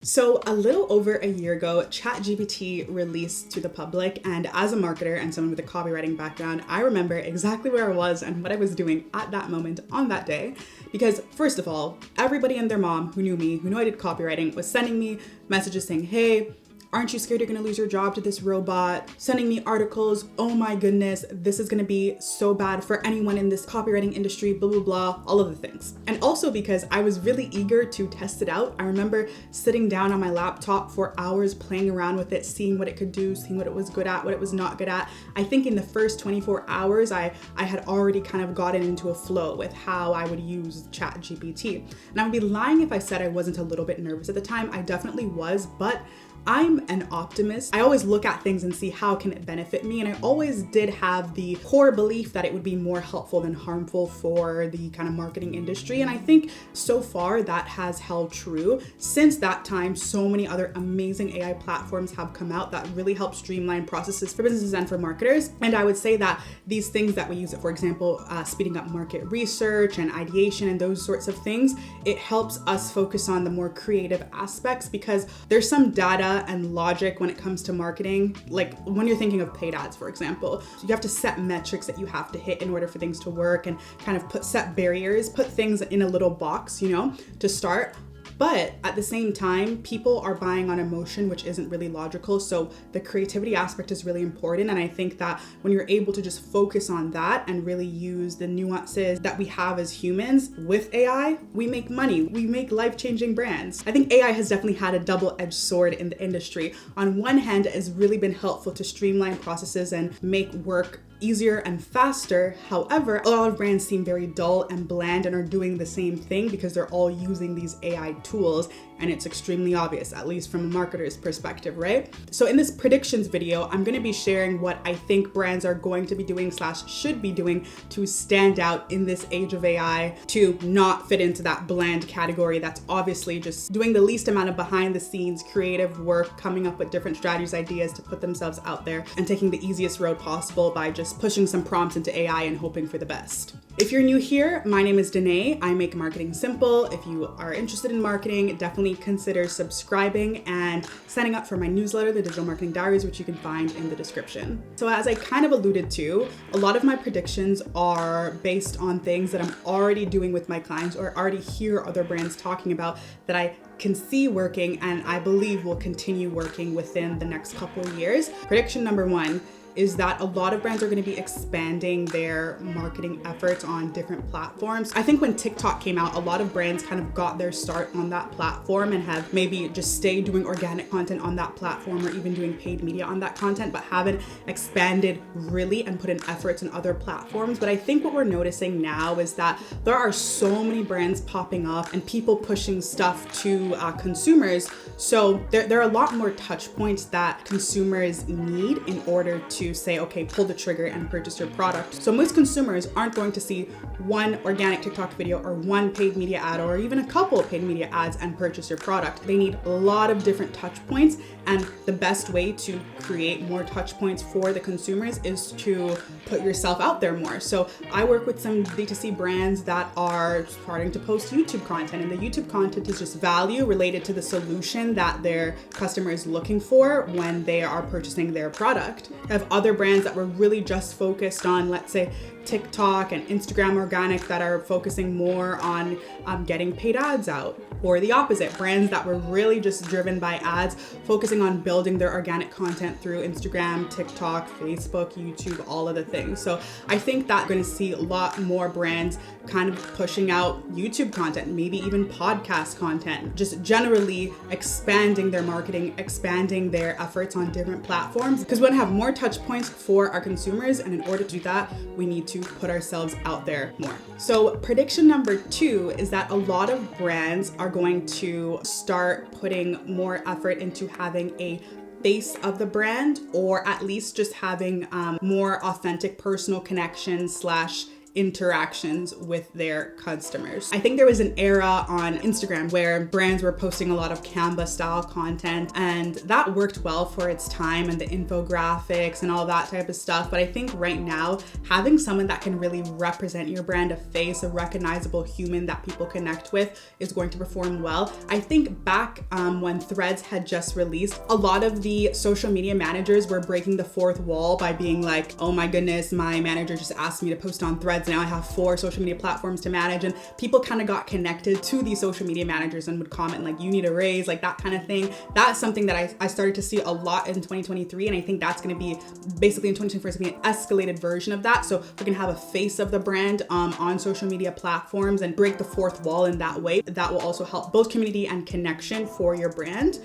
So a little over a year ago, ChatGPT released to the public, and as a marketer and someone with a copywriting background, I remember exactly where I was and what I was doing at that moment on that day. Because first of all, everybody and their mom who knew me, who knew I did copywriting, was sending me messages saying, hey, aren't you scared you're gonna lose your job to this robot? Sending me articles, oh my goodness, this is gonna be so bad for anyone in this copywriting industry, blah, blah, blah, all of the things. And also because I was really eager to test it out. I remember sitting down on my laptop for hours playing around with it, seeing what it could do, seeing what it was good at, what it was not good at. I think in the first 24 hours, I had already kind of gotten into a flow with how I would use ChatGPT. And I would be lying if I said I wasn't a little bit nervous at the time. I definitely was, but I'm an optimist. I always look at things and see how can it benefit me. And I always did have the core belief that it would be more helpful than harmful for the kind of marketing industry. And I think so far that has held true. Since that time, so many other amazing AI platforms have come out that really help streamline processes for businesses and for marketers. And I would say that these things that we use it, for example, speeding up market research and ideation and those sorts of things, it helps us focus on the more creative aspects because there's some data and logic when it comes to marketing. Like when you're thinking of paid ads, for example, you have to set metrics that you have to hit in order for things to work and kind of set barriers, put things in a little box, to start. But at the same time, people are buying on emotion, which isn't really logical. So the creativity aspect is really important. And I think that when you're able to just focus on that and really use the nuances that we have as humans with AI, we make money, we make life-changing brands. I think AI has definitely had a double-edged sword in the industry. On one hand, it has really been helpful to streamline processes and make work easier and faster. However, a lot of brands seem very dull and bland and are doing the same thing because they're all using these AI tools, and it's extremely obvious, at least from a marketer's perspective, right? So in this predictions video, I'm going to be sharing what I think brands are going to be doing / should be doing to stand out in this age of AI, to not fit into that bland category that's obviously just doing the least amount of behind the scenes creative work, coming up with different strategies, ideas to put themselves out there, and taking the easiest road possible by just pushing some prompts into AI and hoping for the best. If you're new here, my name is Danae. I make marketing simple. If you are interested in marketing, definitely consider subscribing and signing up for my newsletter, the Digital Marketing Diaries, which you can find in the description. So as I kind of alluded to, a lot of my predictions are based on things that I'm already doing with my clients or already hear other brands talking about that I can see working and I believe will continue working within the next couple of years. Prediction number one is that a lot of brands are going to be expanding their marketing efforts on different platforms. I think when TikTok came out, a lot of brands kind of got their start on that platform and have maybe just stayed doing organic content on that platform or even doing paid media on that content, but haven't expanded really and put in efforts in other platforms. But I think what we're noticing now is that there are so many brands popping up and people pushing stuff to consumers. So there are a lot more touch points that consumers need in order to say, okay, pull the trigger and purchase your product. So most consumers aren't going to see one organic TikTok video or one paid media ad or even a couple of paid media ads and purchase your product. They need a lot of different touch points, and the best way to create more touch points for the consumers is to put yourself out there more. So I work with some D2C brands that are starting to post YouTube content, and the YouTube content is just value related to the solution that their customer is looking for when they are purchasing their product. I have other brands that were really just focused on, let's say, TikTok and Instagram organic that are focusing more on getting paid ads out, or the opposite, brands that were really just driven by ads, focusing on building their organic content through Instagram, TikTok, Facebook, YouTube, all of the things. So I think that we're going to see a lot more brands kind of pushing out YouTube content, maybe even podcast content, just generally expanding their marketing, expanding their efforts on different platforms, because we want to have more touch points for our consumers. And in order to do that, we need to put ourselves out there more. So prediction number two is that a lot of brands are going to start putting more effort into having a face of the brand, or at least just having more authentic personal connections / interactions with their customers. I think there was an era on Instagram where brands were posting a lot of Canva style content, and that worked well for its time, and the infographics and all that type of stuff. But I think right now, having someone that can really represent your brand, a face, a recognizable human that people connect with, is going to perform well. I think back when Threads had just released, a lot of the social media managers were breaking the fourth wall by being like, oh my goodness, my manager just asked me to post on Threads. Now I have 4 social media platforms to manage, and people kind of got connected to these social media managers and would comment like, you need a raise, like that kind of thing. That's something that I started to see a lot in 2023, and I think that's going to be basically in 2024, it's going to be an escalated version of that. So we're going to have a face of the brand on social media platforms and break the fourth wall in that way. That will also help both community and connection for your brand.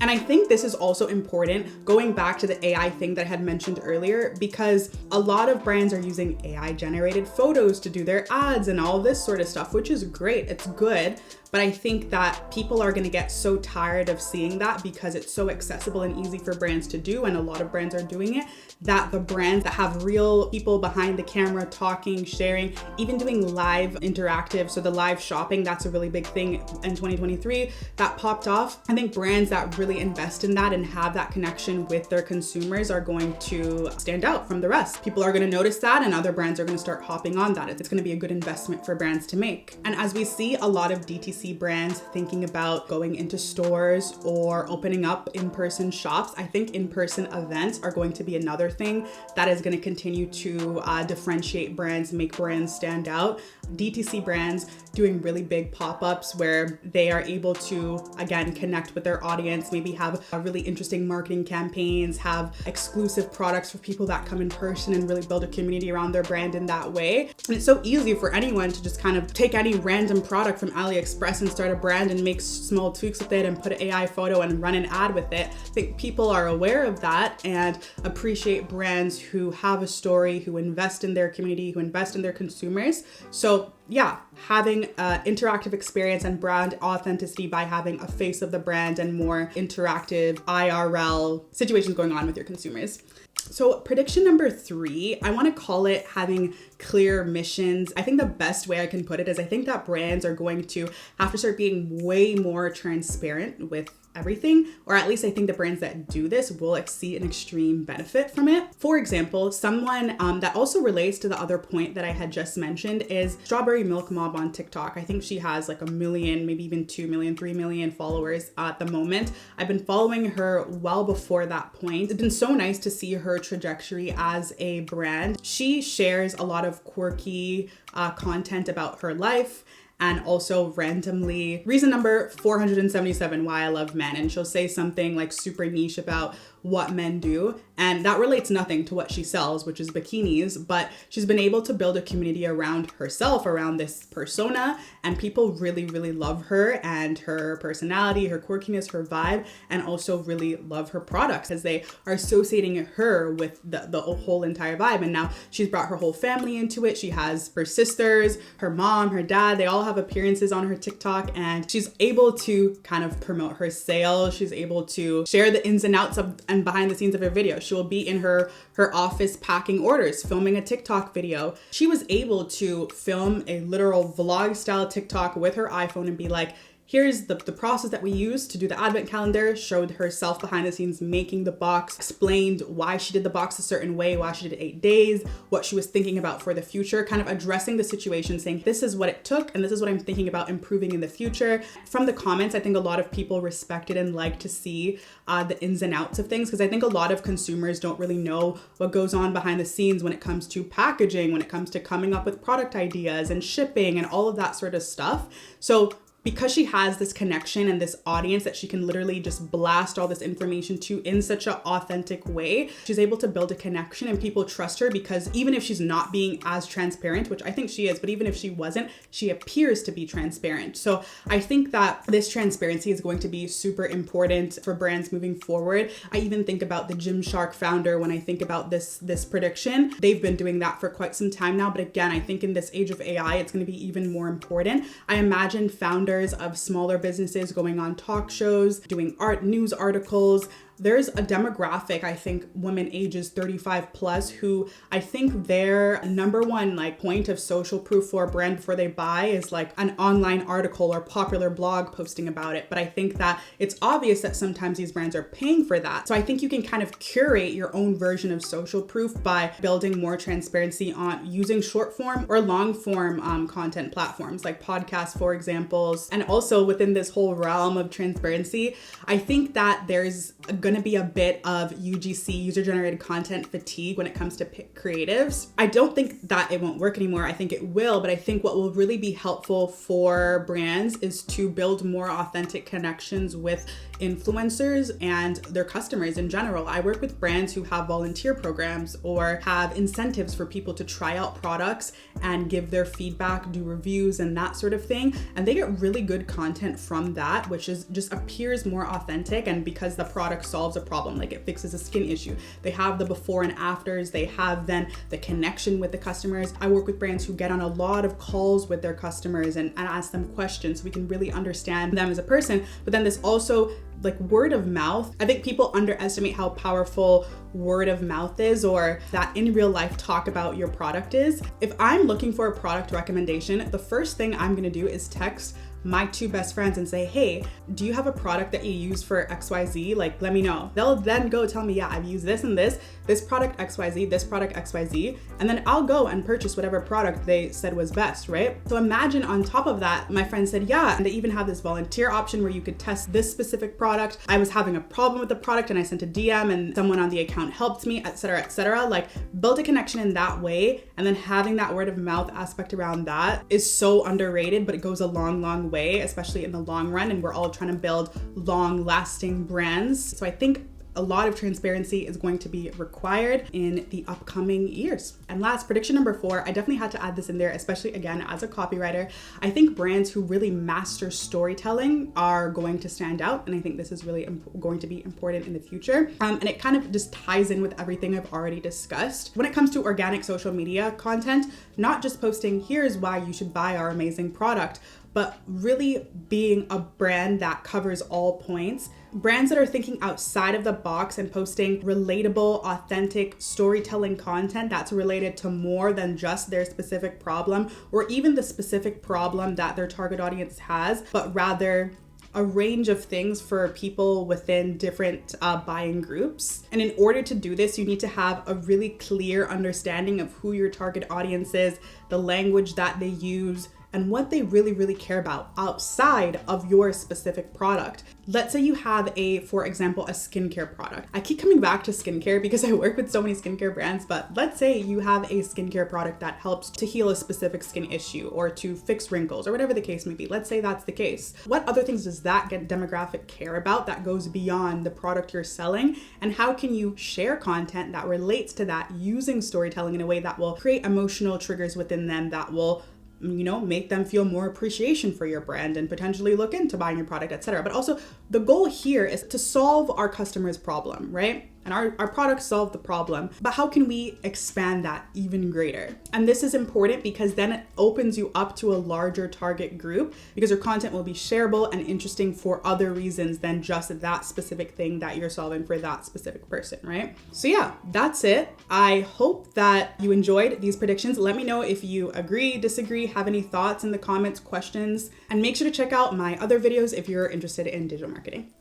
And I think this is also important, going back to the AI thing that I had mentioned earlier, because a lot of brands are using AI generated photos to do their ads and all this sort of stuff, which is great. It's good. But I think that people are going to get so tired of seeing that because it's so accessible and easy for brands to do, and a lot of brands are doing it, that the brands that have real people behind the camera talking, sharing, even doing live interactive, so the live shopping, that's a really big thing in 2023 that popped off. I think brands that really invest in that and have that connection with their consumers are going to stand out from the rest. People are going to notice that, and other brands are going to start hopping on that. It's going to be a good investment for brands to make. And as we see a lot of DTC brands thinking about going into stores or opening up in-person shops, I think in-person events are going to be another thing that is going to continue to differentiate brands, make brands stand out. DTC brands doing really big pop-ups where they are able to, again, connect with their audience, maybe have really interesting marketing campaigns, have exclusive products for people that come in person, and really build a community around their brand in that way. And it's so easy for anyone to just kind of take any random product from AliExpress and start a brand and make small tweaks with it and put an AI photo and run an ad with it. I think people are aware of that and appreciate brands who have a story, who invest in their community, who invest in their consumers. So yeah, having an interactive experience and brand authenticity by having a face of the brand and more interactive IRL situations going on with your consumers. So prediction number 3, I want to call it having clear missions. I think the best way I can put it is I think that brands are going to have to start being way more transparent with everything, or at least I think the brands that do this will see an extreme benefit from it. For example, someone that also relates to the other point that I had just mentioned is Strawberry Milk Mob on TikTok. I think she has like 1 million, maybe even 2 million, 3 million followers at the moment. I've been following her well before that point. It's been so nice to see her trajectory as a brand. She shares a lot of quirky content about her life, and also randomly, reason number 477 why I love men. And she'll say something like super niche about what men do, and that relates nothing to what she sells, which is bikinis, but she's been able to build a community around herself, around this persona, and people really, really love her and her personality, her quirkiness, her vibe, and also really love her products as they are associating her with the whole entire vibe. And now she's brought her whole family into it. She has her sisters, her mom, her dad, they all have appearances on her TikTok, and she's able to kind of promote her sales. She's able to share the ins and outs of and behind the scenes of her video. She will be in her office packing orders, filming a TikTok video. She was able to film a literal vlog style TikTok with her iPhone and be like, here's the process that we use to do the advent calendar, showed herself behind the scenes making the box, explained why she did the box a certain way, why she did 8 days, what she was thinking about for the future, kind of addressing the situation, saying this is what it took and this is what I'm thinking about improving in the future. From the comments, I think a lot of people respected and like to see the ins and outs of things, because I think a lot of consumers don't really know what goes on behind the scenes when it comes to packaging, when it comes to coming up with product ideas and shipping and all of that sort of stuff. So because she has this connection and this audience that she can literally just blast all this information to in such an authentic way, she's able to build a connection and people trust her, because even if she's not being as transparent, which I think she is, but even if she wasn't, she appears to be transparent. So I think that this transparency is going to be super important for brands moving forward. I even think about the Gymshark founder when I think about this prediction. They've been doing that for quite some time now, but again, I think in this age of AI, it's going to be even more important. I imagine founders of smaller businesses going on talk shows, doing news articles, there's a demographic, I think women ages 35 plus, who I think their number one like point of social proof for a brand before they buy is like an online article or popular blog posting about it. But I think that it's obvious that sometimes these brands are paying for that. So I think you can kind of curate your own version of social proof by building more transparency on using short form or long form content platforms like podcasts, for examples. And also within this whole realm of transparency, I think that there's going to be a bit of UGC, user generated content fatigue, when it comes to creatives. I don't think that it won't work anymore. I think it will, but I think what will really be helpful for brands is to build more authentic connections with influencers and their customers in general. I work with brands who have volunteer programs or have incentives for people to try out products and give their feedback, do reviews and that sort of thing. And they get really good content from that, which is just appears more authentic. And because the product solves a problem, like it fixes a skin issue, they have the before and afters, they have then the connection with the customers. I work with brands who get on a lot of calls with their customers and ask them questions so we can really understand them as a person. But then there's also like word of mouth. I think people underestimate how powerful word of mouth is, or that in real life talk about your product is. If I'm looking for a product recommendation, the first thing I'm gonna do is text my two best friends and say, hey, do you have a product that you use for XYZ? Like, let me know. They'll then go tell me, yeah, I've used this and this product XYZ, this product XYZ, and then I'll go and purchase whatever product they said was best, right? So imagine on top of that, my friend said, yeah, and they even have this volunteer option where you could test this specific product. I was having a problem with the product and I sent a DM and someone on the account helped me, etc., etc. Like, build a connection in that way, and then having that word of mouth aspect around that is so underrated, but it goes a long, long way, especially in the long run. And we're all trying to build long lasting brands. So I think a lot of transparency is going to be required in the upcoming years. And last, prediction number 4, I definitely had to add this in there, especially again, as a copywriter. I think brands who really master storytelling are going to stand out. And I think this is really going to be important in the future. And it kind of just ties in with everything I've already discussed. When it comes to organic social media content, not just posting, here's why you should buy our amazing product, but really being a brand that covers all points. Brands that are thinking outside of the box and posting relatable, authentic storytelling content that's related to more than just their specific problem or even the specific problem that their target audience has, but rather a range of things for people within different buying groups. And in order to do this, you need to have a really clear understanding of who your target audience is, the language that they use, and what they really, really care about outside of your specific product. Let's say you have for example, a skincare product. I keep coming back to skincare because I work with so many skincare brands, but let's say you have a skincare product that helps to heal a specific skin issue or to fix wrinkles or whatever the case may be. Let's say that's the case. What other things does that demographic care about that goes beyond the product you're selling? And how can you share content that relates to that using storytelling in a way that will create emotional triggers within them that will make them feel more appreciation for your brand and potentially look into buying your product, etc. But also the goal here is to solve our customer's problem, right? And our products solve the problem, but how can we expand that even greater? And this is important because then it opens you up to a larger target group because your content will be shareable and interesting for other reasons than just that specific thing that you're solving for that specific person, right? So yeah, that's it. I hope that you enjoyed these predictions. Let me know if you agree, disagree, have any thoughts in the comments, questions, and make sure to check out my other videos if you're interested in digital marketing.